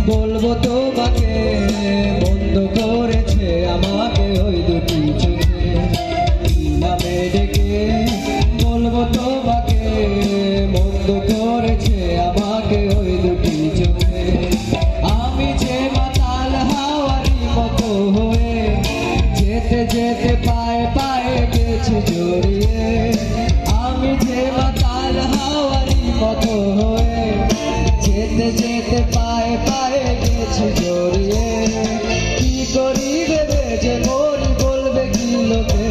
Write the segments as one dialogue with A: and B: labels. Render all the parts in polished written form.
A: বলবো তোমাকে বন্ধ করেছে আমাকে ওই দুটি চোখে নামে ডেকে বলবো তোমাকে বন্ধ করেছে আমাকে ওই দুটি চোখে আমি যে মাতাল হাওয়ারি মতো হয়ে যেতে যেতে পায়ে পায়ে গেছি জড়িয়ে আমি যে মাতাল হাওয়ারি মতো হয়ে যেতে যেতে পায়ে পায়ে গেছি জড়িয়ে কি করি ভেবে যে মরি বলবে কি লোকে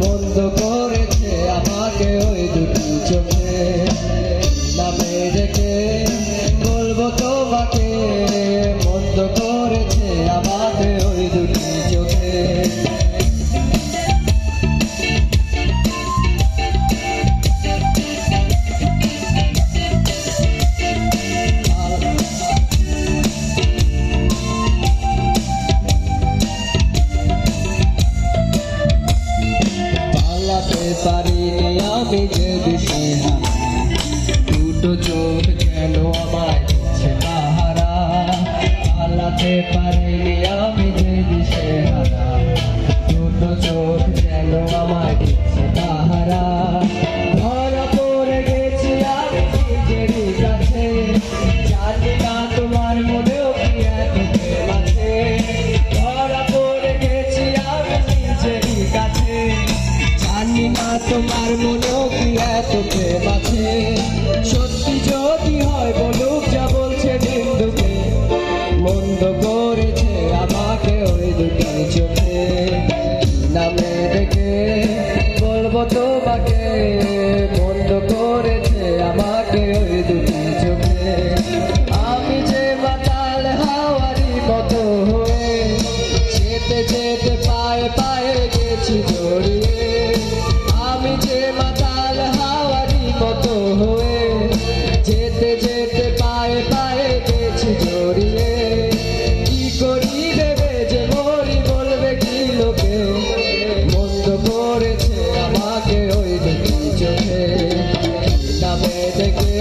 A: বন্ধ করেছে আমাকে ওই দুটি চোখে নামে ডেকে বলবো তোমাকে বন্ধ করেছে আমাকে ওই দুটি চোখে পারিনি আমি যে দিশেহারা দুটো চোখ কেন আমায় দিচ্ছে পাহারা পালাতে পারিনি আমি যে দিশেহারা দুটো চোখ কেন আমায় দিচ্ছে পাহারা ধরা পড়ে গেছি আমি নিজেরই কাছে জানি না তোমার মনেও কি এত প্রেম আছে ধরা পড়ে গেছি আমি নিজেরই কাছে জানি না তোমার মনেও কি এত প্রেম আছে সত্যি যদি হয় বলুক যা বলছে বিন্দুকে মন্দ করেছে আমাকে ওই দুটি চোখে নামে ডেকে বলবো তোমাকে বন্ধ করেছে আমাকে ওই দুটি চোখে আমি যে মাতাল হাওয়ারি মতো হয়ে যেতে যেতে পায়ে পায়ে গেছি জড়িয়ে আমি যে মাতাল হাওয়ারি মতো হয়ে যেতে যেতে পায়ে পায়ে গেছি জড়িয়ে কি করি ভেবে যে মরি বলবে কি লোকে বন্ধ করেছে আমাকে ওই দুটি চোখে নামে ডেকে